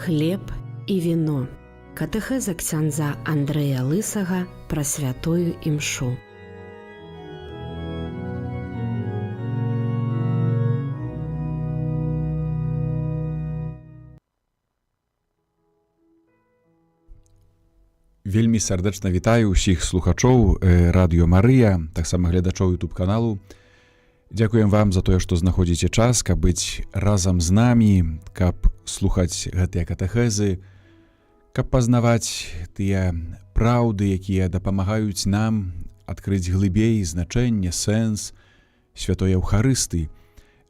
Хлеб і віно. Катэхеза ксяндза Андрэя Лысага пра святую імшу. Вельмі сардэчна вітаю ўсіх слухачоў Радыё Марыя, таксама гледачоў YouTube-каналу. Дзякуем вам за тое, што знаходзіце час, каб быць разам з намі, каб слухаць гэтыя катэхезы, каб пазнаваць тыя праўды, якія дапамагаюць нам адкрыць глыбей значэнне, сэнс святой Еўхарыстыі.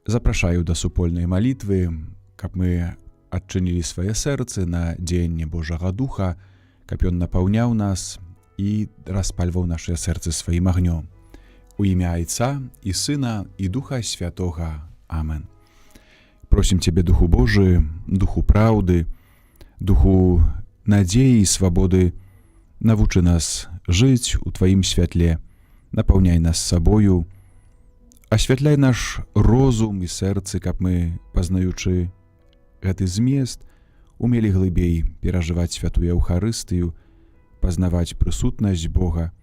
Запрашаю да супольнай малітвы, каб мы адчынілі свае сэрцы на дзеянне Божага Духа, каб ён напаўняў нас і распальваў нашыя сэрцы сваім агнём. У імя Айца і Сына і Духа Святога. Амен. Просім Цябе, Духу Божы, Духу праўды, Духу надзеі і свабоды, навучы нас жыць у Тваім святле, напаўняй нас сабою, асвятляй наш розум і сэрцы, каб мы, пазнаючы гэты змест, умелі глыбей перажываць святую Еўхарыстыю, пазнаваць прысутнасць Бога,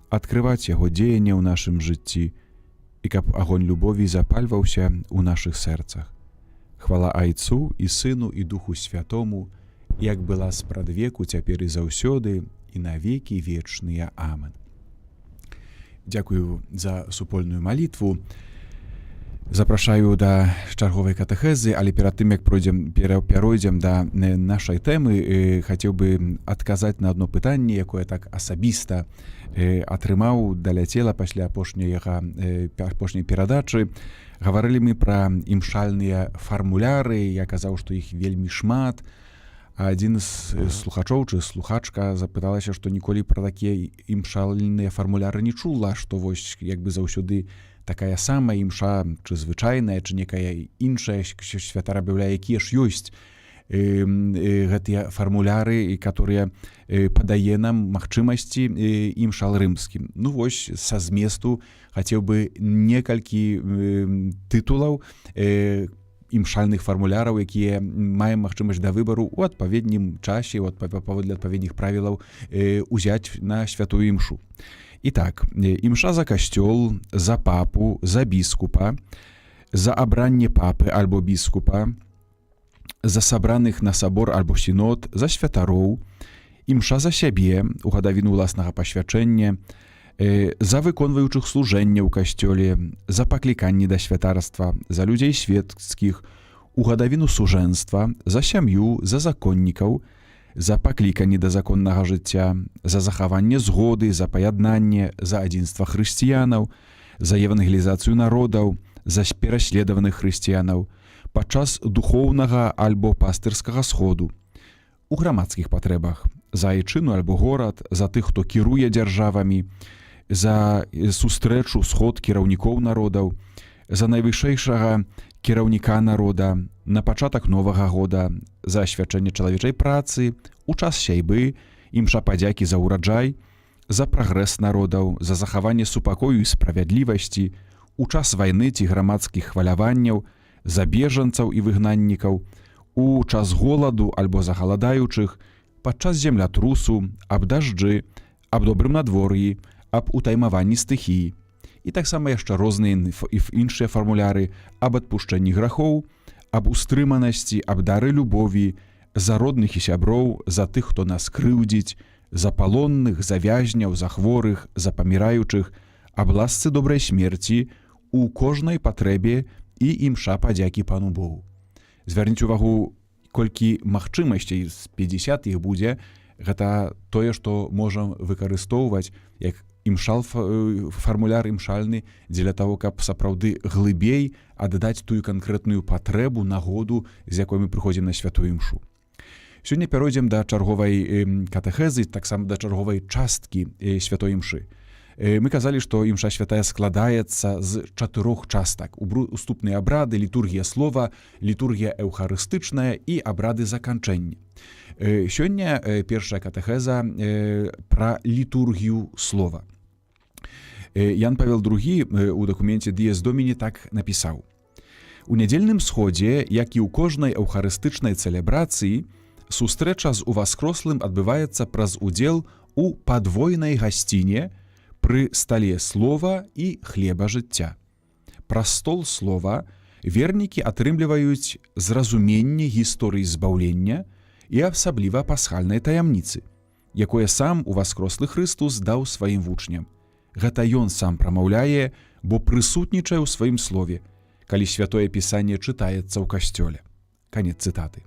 адкрываць яго дзеянне ў нашым жыцці і каб агонь любові запальваўся ў нашых сэрцах. Хвала Айцу і Сыну і Духу Святому, як была спрадвеку, цяпер і заўсёды, і на векі вечныя. Амен. Дзякую за супольную малітву. Запрашаю да чарговай катэхезы, але перад тым, як перайдзем да нашай тэмы, хацеў бы адказаць на адно пытанне, якое так асабіста атрымаў, даляцела пасля апошняй перадачы. Гаварылі мы пра імшальныя фармуляры, я казаў, што іх вельмі шмат. А адзін з слухачоў ці слухачка запыталася, што ніколі пра такія імшальныя фармуляры не чула, што вось як бы заўсёды такая самая імша, чи звычайная, чи некая іншая, святар аб'яўляе, якія ж ёсць гэтыя фармуляры, которые падае нам магчымасці імшал рымскім. Ну вось, са зместу хацеў бы некалькі тытулаў імшальных фармуляраў, якія маем магчымасць да выбару ў адпаведным часе, паводле адпаведных правілаў узяць на святую імшу. Итак, імша за касцёл, за папу, за біскупа, за абранне папы альбо біскупа, за сабраных на сабор альбо сінод, за святароў, імша за сябе, у гадавіну ўласнага пасвячэння, за выконваючых служэння ў касцёле, за пакліканні да святарства, за людзей свецкіх, у гадавіну сужэнства, за сям'ю, за законнікаў, за пакліканне да законнага жыцця, за захаванне згоды, за паяднанне, за адзінства хрысціянаў, за евангелізацыю народаў, за пераследаваных хрысціянаў, падчас духоўнага альбо пастырскага сходу, у грамадскіх патрэбах, за айчыну альбо горад, за тых, хто кіруе дзяржавамі, за сустрэчу сход кіраўнікоў народаў, за найвышэйшага кіраўніка народа, на пачатак новага года, за асвячэнне чалавечай працы, у час сяйбы, імша падзякі за ўраджай, за прагрэс народаў, за захаванне супакою і справядлівасці, у час вайны ці грамадскіх хваляванняў, за бежанцаў і выгнаннікаў, у час голаду альбо за галадаючых, падчас землятрусу, аб дажджы, аб добрым надвор'і, аб утаймаванні стыхіі. І таксама яшчэ розныя іншыя фармуляры аб адпушчэнні грахоў, аб устрыманасці, аб дары любові, за родных і сяброў, за тых, хто нас крыўдзіць, за палонных, за вязняў, за хворых, за паміраючых, аб ласцы добрай смерці, у кожнай патрэбе і імша падзякі Пану Богу. Звярніце увагу, колькі магчымасцей, з 50 іх будзе, гэта тое, што можам выкарыстоўваць як фармуляр імшальны дзеля таго, каб сапраўды глыбей аддаць тую канкрэтную патрэбу, нагоду, з якой мы прыходзім на святую імшу. Сёння перайдзем да чарговай катэхезы, таксама да чарговай часткі святой імшы. Мы казалі, што імша святая складаецца з 4 частак: уступныя абрады, літургія слова, літургія эўхарыстычная і абрады заканчэння. Сёння першая катэхеза пра літургію слова. Ян Павел II у дакуменце Dies Domini так напісаў: У нядзельным сходзе, як і ў кожнай эўхарыстычнай цэлебрацыі, Сустрэча з уваскрослым адбываецца праз удзел у падвойнай гасціне пры стале слова і хлеба жыцця. Праз стол слова вернікі атрымліваюць зразуменне гісторыі збаўлення і асабліва пасхальнай таямніцы, якое сам уваскрослы Хрыстус даў сваім вучням. Гэта ён сам прамаўляе, бо прысутнічае ў сваім слове, калі святое пісанне чытаецца ў касцёле. Канец цытаты.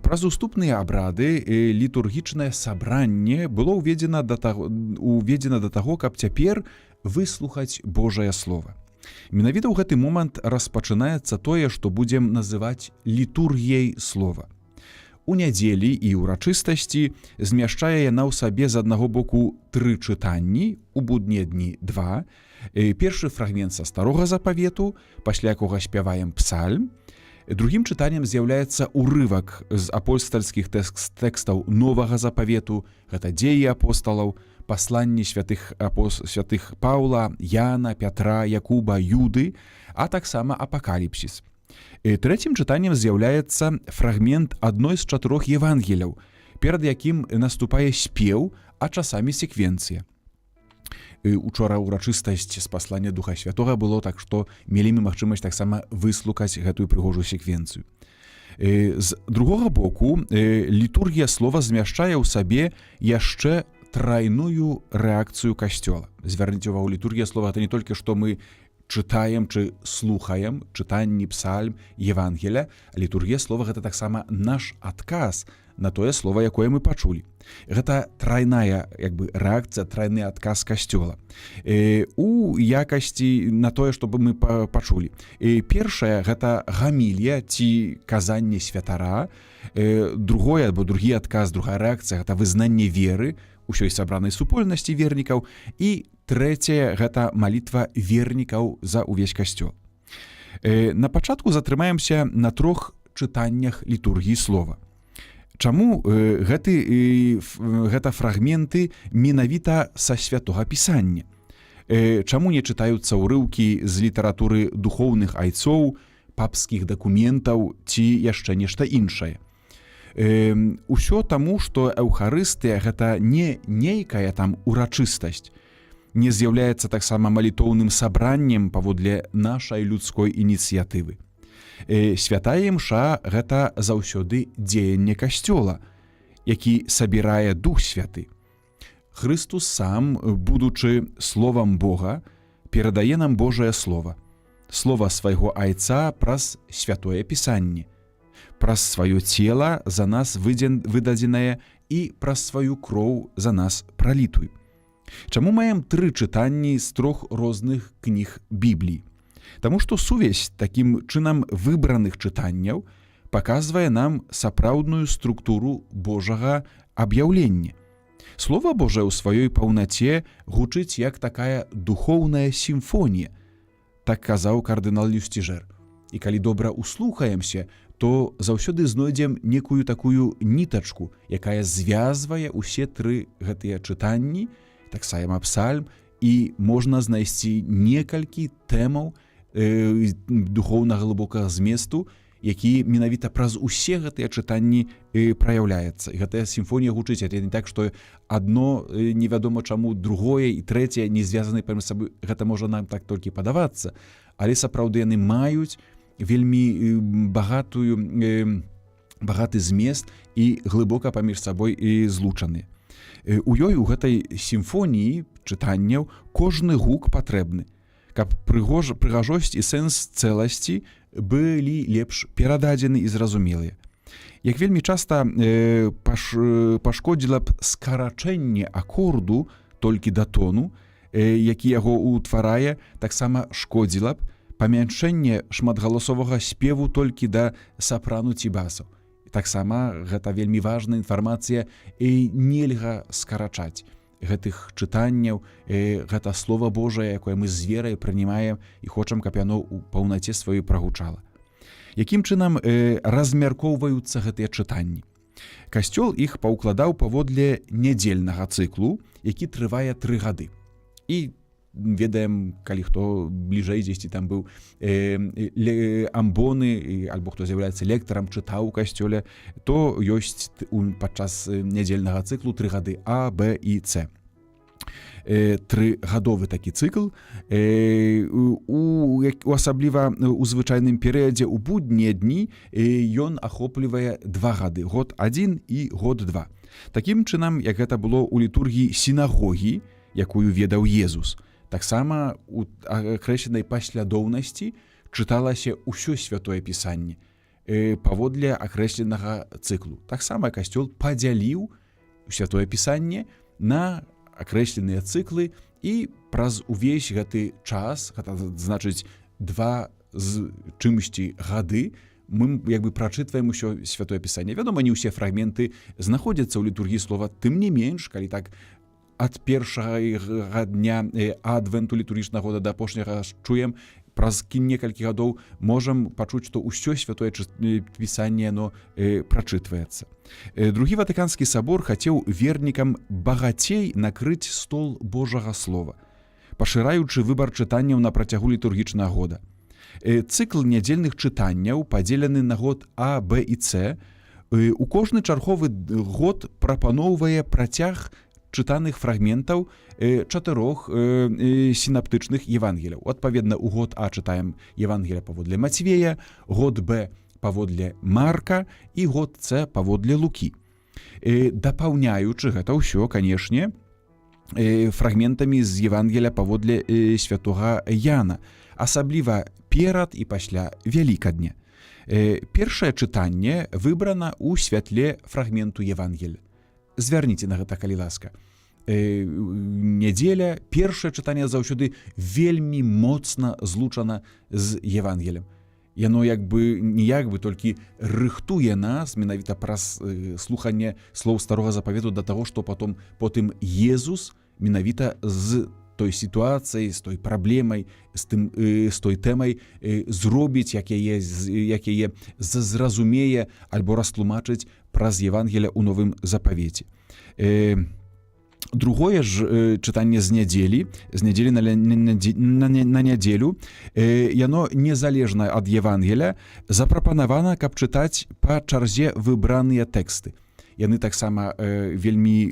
Праз уступныя абрады літургічнае сабранне было ўведзена да таго, каб цяпер выслухаць Божае Слова. Менавіта ў гэты момант распачынаецца тое, што будзем называць літургіяй слова. У нядзелі і ўрачыстасці змяшчае яна ў сабе з аднаго боку 3 чытанні, у буднія дні 2, першы фрагмент са старога запавету, пасля якога спяваем псальм. Другім чытаннем з'яўляецца урывак з апостальскіх тэкстаў новага запавету, гэта дзеі апосталаў, пасланні святых Паўла, Яна, Пятра, Якуба, Юды, а таксама апакаліпсіс. Трэцім чытаннем з'яўляецца фрагмент адной з 4 евангеляў, перад якім наступае спеў, а часамі секвенцыя. Учора ўрачыстасць з паслання Духа Святога было, так што мелі мы магчымасць таксама выслухаць гэтую прыгожую секвенцыю. З другога боку, літургія слова змяшчае ў сабе яшчэ трайную рэакцыю касцёла. Звярніце ўвагу, літургія слова — гэта не толькі што мы чытаем ці слухаем чытанні псальм, Евангеля, літургія слова — гэта таксама наш адказ на тое слова, якое мы пачулі. Гэта трайная рэакцыя, трайны адказ касцёла у якасці на тое, што мы пачулі. Першае — гэта гамілія ці казанне святара, другое або другі адказ, другая рэакцыя — гэта вызнанне веры ўсёй сабранай супольнасці вернікаў, і трэцяе — гэта малітва вернікаў за ўвесь касцёл. На пачатку затрымаемся на 3 чытаннях літургіі слова. Чаму гэта фрагменты менавіта са святога пісання? Чаму не чытаюцца ўрыўкі з літаратуры духоўных айцоў, папскіх дакументаў ці яшчэ нешта іншае? Усё таму, што эўхарыстыя — гэта не нейкая там урачыстасць, не з'яўляецца таксама малітоўным сабраннем паводле нашай людской ініцыятывы. Святая імша — гэта заўсёды дзеянне касцёла, які сабірае Дух Святы. Хрыстус сам, будучы словам Бога, перадае нам Божае Слова, слова свайго Айца праз святое пісанне, праз сваё цела за нас выдадзенае і праз сваю кроў за нас пралітую. Чаму маем 3 чытанні з 3 розных кніг Бібліі? Таму што сувязь такім чынам выбраных чытанняў паказвае нам сапраўдную структуру Божага аб'яўлення. Слова Божае ў сваёй паўнаце гучыць як такая духоўная сімфонія, так казаў кардынал Люсціжэр. І калі добра услухаемся, то заўсёды знойдзем некую такую нітачку, якая звязвае ўсе 3 гэтыя чытанні, таксама псальм, і можна знайсці некалькі тэмаў духоўнага глыбокага зместу, які менавіта праз усе гэтыя чытанні праяўляецца. І гэтая сімфонія гучыць, это не так, што адно невядома чаму, другое і трэцяе не звязаны паміж сабой. Гэта можа нам так толькі падавацца, але сапраўды яны маюць вельмі багаты змест і глыбока паміж сабой і злучаны. У ёй, у гэтай сімфоніі чытанняў, кожны гук патрэбны, каб прыгажосць і сэнс цэласці былі лепш перададзены і зразумелыя. Як вельмі часта пашкодзіла б скарачэнне акорду толькі да тону, які яго ўтварае, таксама шкодзіла б памяншэнне шматгаласовага спеву толькі да сапрану ці басаў. Таксама гэта вельмі важная інфармацыя, і нельга скарачаць гэтых чытанняў, гэта Слова Божае, якое мы з верай прынимаем і хочам, каб яно ў паўнаце сваёй прагучала. Якім чынам размяркоўваюцца гэтыя чытанні? Касцёл іх паўкладаў паводле нядзельнага цыклу, які трывае 3 гады. І ведаем, калі хто бліжэй дзесьці там быў амбоны, альбо хто з'яўляецца лектарам, чытаў у касцёле, то ёсць падчас нядзельнага цыклу 3 гады А, Б і С. 3-гадовы такі цыкл, асабліва у звычайным перыядзе у буднія дні ён ахоплівае 2 гады, год 1 і год 2. Такім чынам, як гэта было ў літургіі сінагогі, якую ведаў Езус, таксама у акрэсленай паслядоўнасці чыталася ўсё святое пісанне паводле акрэсленага цыклу. Таксама касцёл падзяліў святое пісанне на акрэсленыя цыклы і праз увесь гэты час, гэта значыць 2 з чымсьці гады, мы як бы прачытваем усё святое пісанне. Вядома, не ўсе фрагменты знаходзяцца ў літургіі слова, тым не менш, калі так ад першага дня адвенту літургічнага года да апошняга чуем, праз некалькі гадоў можам пачуць, што ўсё святое пісанне прачытваецца. Другі Ватыканскі сабор хацеў вернікам багацей накрыць стол Божага слова, пашыраючы выбар чытанняў на працягу літургічнага года. Цыкл нядзельных чытанняў падзелены на год А, Б і С. У кожны чарговы год прапаноўвае працяг чытаных фрагментаў 4 сінаптычных Евангеліяў. Адпаведна, у год А чытаем Евангелія паводле Мацвея, год Б паводле Марка і год С паводле Лукі. Дапаўняючы гэта ўсё, канешне, фрагментамі з Евангелія паводле святога Яна, асабліва перад і пасля Вялікадня. Першае чытанне выбрана ў святле фрагменту Евангелія. Звярніце на гэта, калі ласка. Нядзеля, першае чытанне заўсёды вельмі моцна злучана з Евангелем. Яно толькі рыхтуе нас менавіта праз слуханне слоў Старога Запавету да таго, што потым Езус менавіта з той сітуацыяй, з той праблемай, з той тэмай зробіць, як яе зразумее альбо растлумачыць праз Евангелія ў Новым Запавеце. Другое ж чытанне з нядзелі на нядзелю, яно незалежна ад Евангелія, запрапанавана, каб чытаць па чарзе выбраныя тэксты. Яны таксама вельмі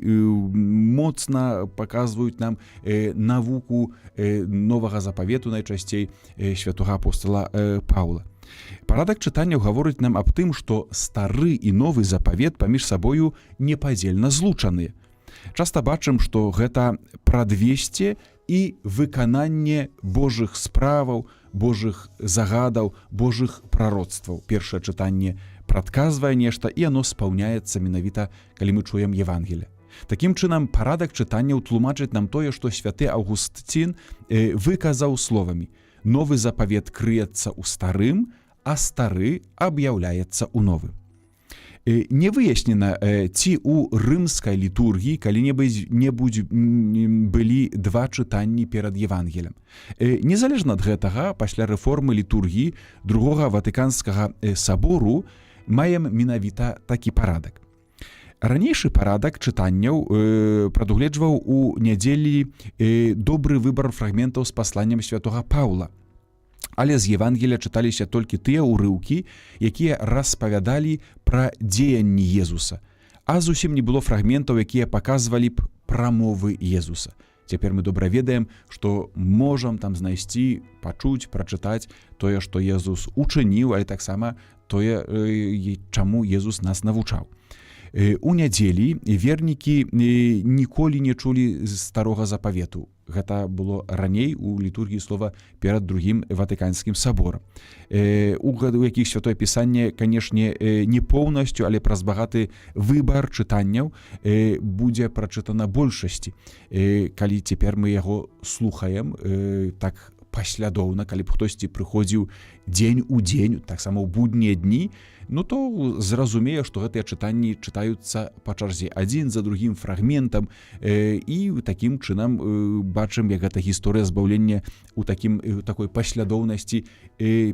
моцна паказваюць нам навуку Новага Запавету, найчасцей святога апостола Паўла. Парадак чытанняў гаворыць нам аб тым, што стары і новы запавет паміж сабою непадзельна злучаныя. Часта бачым, што гэта прадвесце і выкананне Божых справаў, Божых загадаў, Божых прароцтваў. Першае чытанне прадказвае нешта, і яно спаўняецца менавіта, калі мы чуем Евангелие. Такім чынам, парадак чытанняў тлумачыць нам тое, што святы Аўгусцін выказаў словамі: новы запавет крыецца ў старым, а стары аб'яўляецца ў новым. Не выяснена, ці ў рымскай літургіі калі-небудзь былі 2 чытанні перад Евангелем. Незалежна ад гэтага, пасля рэформы літургіі другога Ватыканскага сабору маем менавіта такі парадак. Ранейшы парадак чытанняў прадугледжваў у нядзелі добры выбар фрагментаў з пасланнем святога Паўла. Але з Евангелія чыталіся толькі тыя ўрыўкі, якія распавядалі пра дзеянні Езуса, а зусім не было фрагментаў, якія паказвалі б прамовы Езуса. Цяпер мы добра ведаем, што можам там знайсці, пачуць, прачытаць тое, што Езус учыніў, але таксама тое, чаму Езус нас навучаў. У нядзелі вернікі ніколі не чулі старога запавету. Гэта было раней у літургіі слова перад другім Ватыканскім саборам. У якіх святое пісанне, канешне, не поўнасцю, але праз багаты выбар чытанняў будзе прачытана большасці. Калі цяпер мы яго слухаем так паслядоўна, калі б хтосьці прыходзіў дзень у дзень, таксама ў буднія дні, ну то зразумее, што гэтыя чытанні чытаюцца па чарзе адзін за другім фрагментам, і такім чынам бачым, як гэта гісторыя збаўлення у такой паслядоўнасці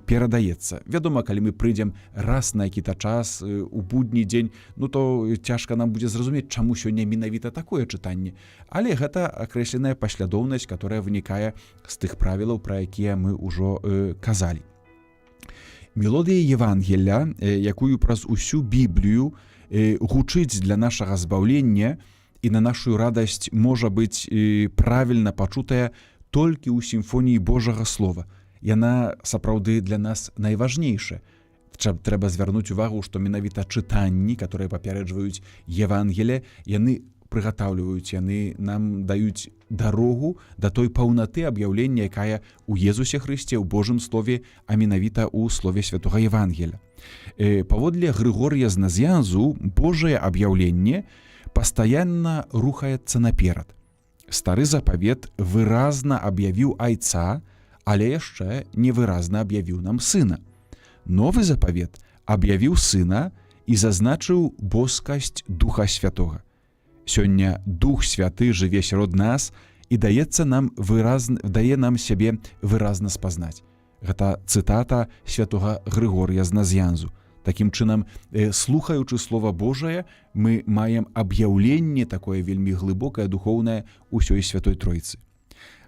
перадаецца. Вядома, калі мы прыйдзем раз на які-то час у будні дзень, ну то цяжка нам будзе зразумець, чаму сёння менавіта такое чытанне. Але гэта акрэсленая паслядоўнасць, которая вынікае з тых правілаў, пра якія мы ўжо казалі. Мелодыя Евангелля, якую праз усю Біблію гучыць для нашага збаўлення і на нашу радасць можа быць правільна пачутая толькі ў сімфоніі Божага Слова. Яна сапраўды для нас найважнейшая. Трэба звярнуць увагу, што менавіта чытанні, которые папярэджваюць Евангелле, яны прыгатаўліваюць, яны нам даюць дарогу да той паўнаты аб'яўлення, якая ў Езусе Хрысце, ў Божым Слове, а менавіта ў Слове Святога Евангелля. Паводле Грыгор'я з Назьянзу, Божае аб'яўленне пастаянна рухаецца наперад. Стары запавет выразна аб'явіў Айца, але яшчэ невыразна аб'явіў нам Сына. Новы запавет аб'явіў Сына і зазначыў боскасць Духа Святога. Сёння Дух Святы жыве сярод нас і дае нам сябе выразна спазнаць. Гэта цытата святога Грыгор'я з Назьянзу. Такім чынам, слухаючы Слова Божае, мы маем аб'яўленне такое вельмі глыбокае, духоўнае ўсёй Святой Тройцы.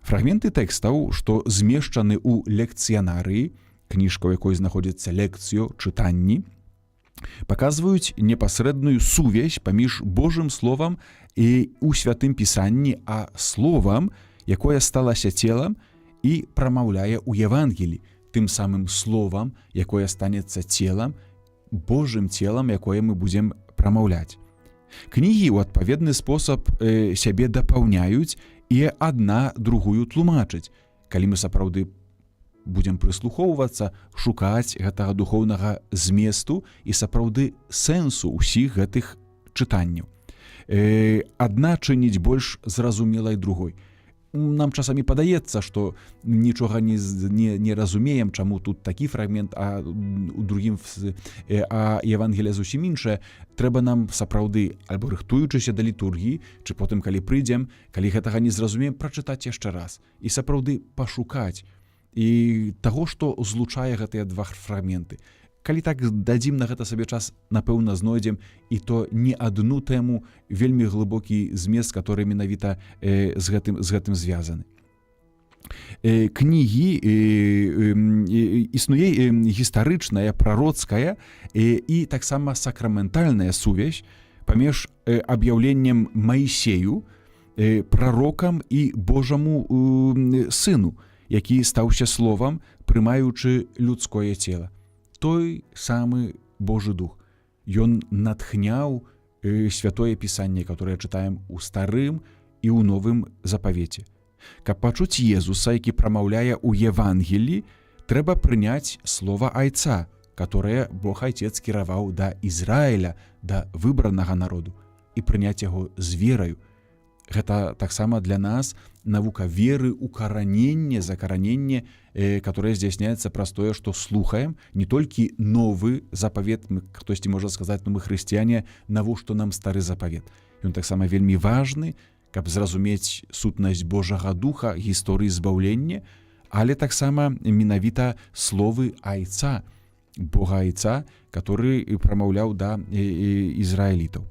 Фрагменты тэкстаў, што змешчаны ў лекцыянарыі, кніжка, у якой знаходзіцца лекцыё, чытанні, паказваюць непасрэдную сувязь паміж Божым Словам і ў Святым Пісанні, а Словам, якое сталася целам і прамаўляе ў Евангелі, тым самым Словам, якое станецца целам, Божым целам, якое мы будзем прамаўляць. Кнігі ў адпаведны спосаб сябе дапаўняюць і адна другую тлумачыць. Калі мы сапраўды будзем прыслухоўвацца, шукаць гэтага духоўнага зместу і сапраўды сэнсу ўсіх гэтых чытанняў. Адна чыніць больш зразумелай другой. Нам часамі падаецца, што нічога не разумеем, чаму тут такі фрагмент, а у другім Евангелія зусім іншае. Трэба нам сапраўды, альбо рыхтуючыся да літургіі, чи потым, калі прыйдзем, калі гэтага не зразумеем, прачытаць яшчэ раз і сапраўды пашукаць і таго, што злучае гэтыя два фрагменты. Калі так дадзім на гэта сабе час, напэўна, знойдзем і то не адну тэму, вельмі глыбокі змест, который менавіта з гэтым звязаны. Кнігі існуе гістарычная, прароцкая і таксама сакраментальная сувязь паміж аб'яўленнем Маісею, прарокам і Божаму сыну, які стаўся словам, прымаючы людское цела. Той самы Божы Дух. Ён натхняў Святое Пісанне, которое чытаем у Старым і ў Новым запавеце. Каб пачуць Езуса, які прамаўляе ў Евангелі, трэба прыняць слова Айца, которое Бог Айцец кіраваў да Ізраіля, да выбранага народу, і прыняць яго з вераю. Гэта таксама для нас навука веры, укараненне, закараненне, которое здзяйсняецца праз тое, што слухаем не толькі новы запавет, хтосьці можа сказаць, мы хрысціяне, навошта нам стары запавет. Ён таксама вельмі важны, каб зразумець сутнасць Божага Духа, гісторыі збаўлення, але таксама менавіта словы Айца, Бога Айца, который прамаўляў да ізраілітаў.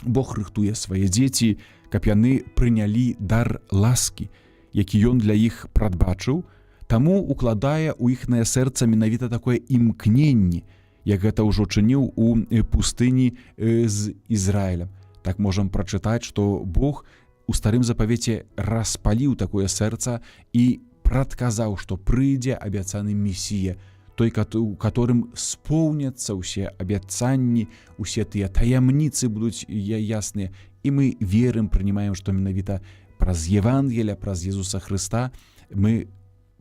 Бог рыхтуе свае дзеці, каб яны прынялі дар ласкі, які ён для іх прадбачыў, таму укладае ў іхнае сэрца менавіта такое імкненне, як гэта ўжо чыніў у пустыні з Ізраілем. Так можам прачытаць, што Бог у Старым запавеце распаліў такое сэрца і прадказаў, што прыйдзе абяцаны Месія, той, у которым споўняцца ўсе абяцанні, усе тыя таямніцы будуць ясныя, і мы верым, прынимаем, што менавіта праз Евангелля, праз Езуса Хрыста мы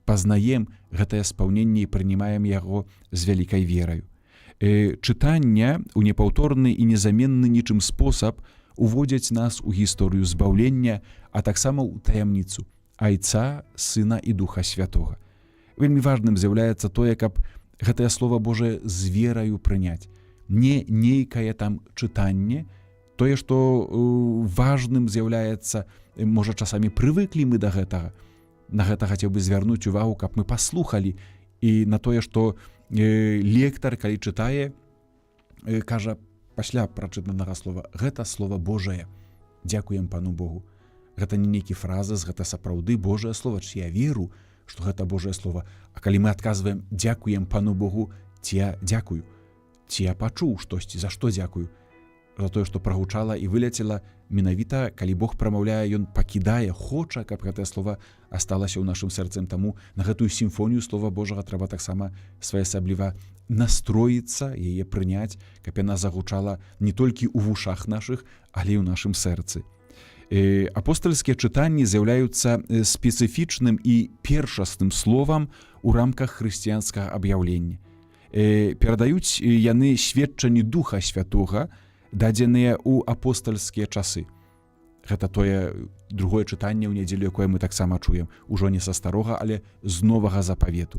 пазнаем гэтае спаўненне і прынимаем яго з вялікай вераю. Чытання ў непаўторны і незаменны нічым спосаб уводзяць нас у гісторыю збаўлення, а таксама ў таямніцу, Айца, Сына і Духа Святога. Вельмі важным з'яўляецца тое, каб гэтае Слова Божае з вераю прыняць. Не нейкае там чытанне, тое, што важным з'яўляецца, можа, часамі прывыклі мы да гэтага. На гэта хацеў бы звярнуць увагу, каб мы паслухалі і на тое, што лектар, калі чытае, кажа пасля прачытанага слова, гэта Слова Божае. Дзякуем Пану Богу. Гэта не нейкі фразас, гэта сапраўды Божае Слова, ці я веру, што гэта Божае Слова. А калі мы адказваем «Дзякуем Пану Богу», ці я дзякую, ці я пачуў штосьці, за што дзякую? За тое, што прагучала і вылецела, менавіта, калі Бог прамаўляе, ён пакідае, хоча, каб гэтае слова асталася ў нашым сэрцам. Таму на гэтую сімфонію Слова Божага трэба таксама своеасабліва настроіцца, яе прыняць, каб яна загучала не толькі ў вушах нашых, але і ў нашым сэрцы. Апостальскія чытанні з'яўляюцца спецыфічным і першасным словам у рамках хрысціянскага аб'яўлення. Перадаюць яны сведчанні Духа Святога, дадзеныя ў апостальскія часы. Гэта тое другое чытанне ў нядзелю, якое мы таксама чуем, ужо не са старога, але з новага запавету.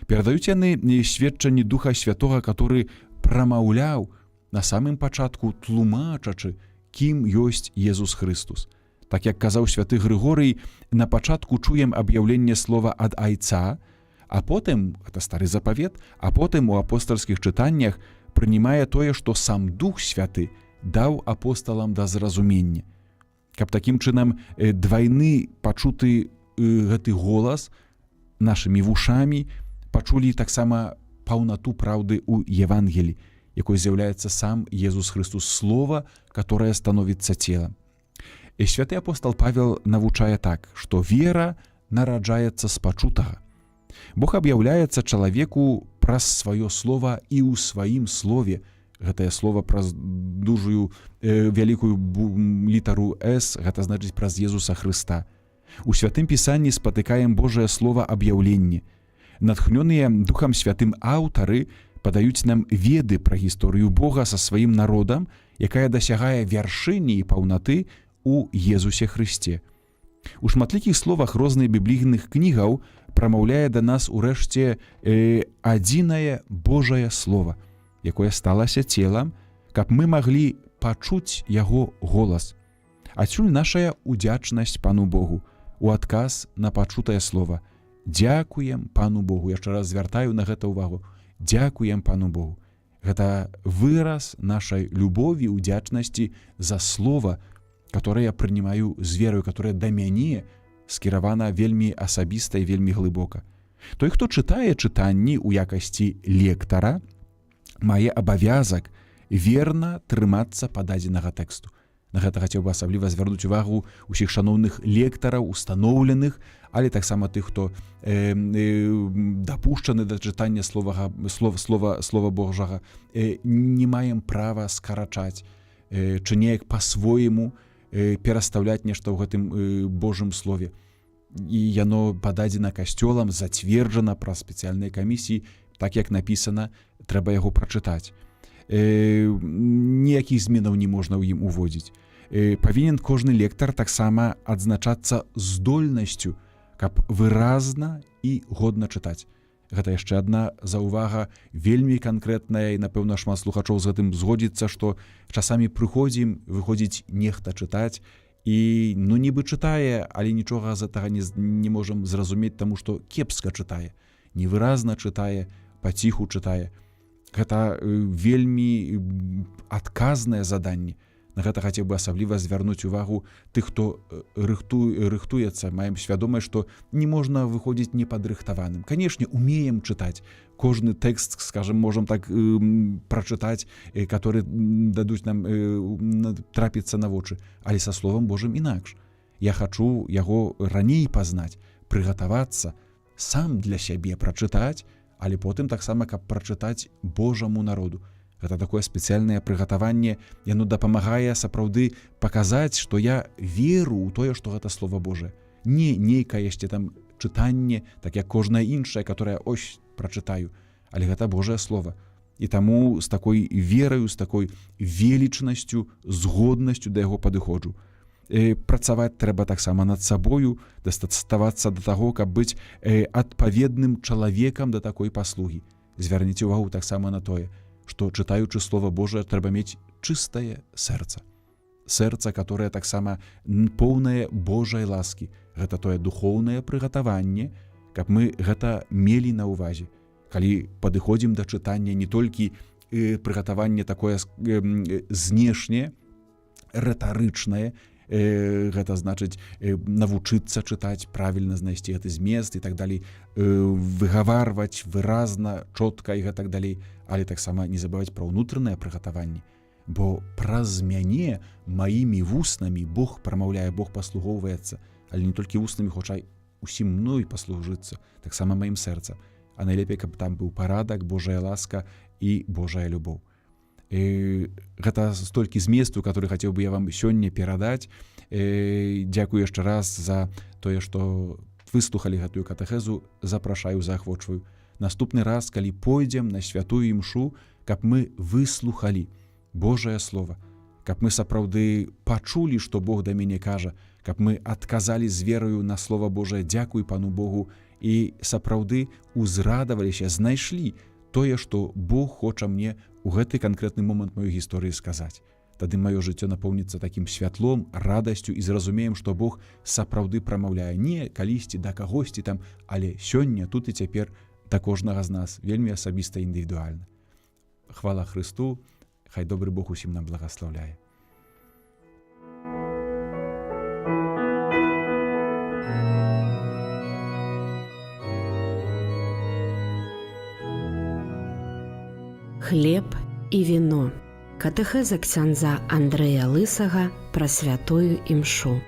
Перадаюць яны сведчанні Духа Святога, который прамаўляў на самым пачатку, тлумачачы, кім ёсць Езус Хрыстус. Так як казаў святы Грыгорый, на пачатку чуем аб'яўленне слова ад Айца, а потым, гэта стары запавет, а потым у апостальскіх чытаннях прынимае тое, што сам Дух Святы даў апосталам да зразумення. Каб такім чынам двайны пачуты гэты голас нашымі вушамі пачулі таксама паўнату праўды ў Евангелі, якой з'яўляецца сам Езус Христус, Слова, которое становіцца целом. І святы апостол Павел навучае так, што вера нараджаецца з пачутага. Бог аб'яўляецца чалавеку праз сваё слова і ў сваім слове. Гэтае слова праз дужую вялікую літару «С», гэта значыць праз Езуса Хрыста. У святым пісанні спатыкаем Божае слова аб'яўленне. Натхнёныя Духам Святым аўтары падаюць нам веды пра гісторыю Бога са сваім народам, якая дасягае вяршыні і паўнаты ў Езусе Хрысце. У шматлікіх словах розных біблійных кнігаў прамаўляе да нас урэшце адзінае Божае Слова, якое сталася целам, каб мы маглі пачуць яго голас. Адсюль нашая удзячнасць Пану Богу у адказ на пачутае слова. Дзякуем Пану Богу. Яшчэ раз звяртаю на гэта ўвагу. Дзякуем Пану Богу. Гэта выраз нашай любові, удзячнасці за слова, которое я прынимаю з верою, которое да мяне скіравана вельмі асабіста і вельмі глыбока. Той, хто чытае чытанні ў якасці лектара, мае абавязак верна трымацца пададзенага тэксту. На гэта хацеў бы асабліва звярнуць увагу усіх шаноўных лектараў, устаноўленых, але таксама тых, хто дапушчаны да чытання слова Божага, не маем права скарачаць, чы неяк па-свойму перастаўляць нешта ў гэтым Божым слове. І яно пададзена касцёлам, зацверджана праз спецыяльныя камісіі, так як напісана, трэба яго прачытаць. Ніякіх зменаў не можна ў ім уводзіць. Павінен кожны лектар таксама адзначацца здольнасцю, каб выразна і годна чытаць. Гэта яшчэ адна заўвага вельмі канкрэтная, і, напэўна, шмат слухачоў з гэтым згодзіцца, што часамі прыходзім, выходзіць нехта чытаць, і нібы чытае, але нічога з гэтага не можам зразумець, таму што кепска чытае, невыразна чытае, паціху чытае. Гэта вельмі адказнае заданне. На гэта хацеў бы асабліва звярнуць увагу тых, хто рыхтуецца, маем свядомасць, што не можна выходзіць непадрыхтаваным. Канешне, умеем чытаць. Кожны тэкст, скажем, можам так прачытаць, который дадуць нам трапіцца на вочы. Але са Словам Божым інакш. Я хачу яго раней пазнаць, прыгатавацца, сам для сябе прачытаць, але потым таксама, каб прачытаць Божаму народу. Гэта такое спецыяльнае прыгатаванне, яно дапамагае сапраўды паказаць, што я веру ў тое, што гэта Слова Божае. Не нейкае яшчэ там чытанне, так як кожнае іншае, которое ось прачытаю, але гэта Божае Слова. І таму з такой вераю, з такой велічнасцю, згоднасцю да яго падыходжу. працаваць трэба таксама над сабою, даставацца да таго, каб быць адпаведным чалавекам да такой паслугі. Звярніце ўвагу таксама на тое, што чытаючы Слова Божае, трэба мець чыстае сэрца. Сэрца, которое таксама поўнае Божай ласкі. Гэта тое духоўнае прыгатаванне, каб мы гэта мелі на ўвазе. Калі падыходзім да чытання не толькі прыгатаванне такое знешняе, рытарычнае, гэта значыць навучыцца чытаць, правільна знайсці гэты змест і так далей, выгаварваць выразна, чотка і гэтак далей, але таксама не забываць пра ўнутранае прыгатаванне. Бо праз мяне, маімі вуснамі Бог прамаўляе, Бог паслугоўваецца, але не толькі вуснамі, хутчэй усім мной паслужыцца, таксама маім сэрцам. А найлепей, каб там быў парадак, Божая ласка і Божая любоў. Гэта столькі зместу, который хацеў бы я вам сёння перадаць. Дзякую яшчэ раз за тое, што выслухалі гэтую катэхезу, запрашаю, заахвочваю. Наступны раз, калі пойдзем на святую імшу, каб мы выслухалі Божае Слова, каб мы сапраўды пачулі, што Бог да мяне кажа, каб мы адказалі з верою на Слова Божае, дзякуй Пану Богу, і сапраўды узрадаваліся, знайшлі тое, што Бог хоча мне у гэты канкрэтны момант маёй гісторыі сказаць. Тады маё жыццё напоўніцца такім святлом, радасцю і зразумеем, што Бог сапраўды прамаўляе не калісьці да кагосьці там, але сёння, тут і цяпер да кожнага з нас вельмі асабіста і індывідуальна. Хвала Хрысту, хай добры Бог усім нам благаслаўляе. Хлеб і віно. Катэхеза ксяндза Андрэя Лысага пра святую імшу.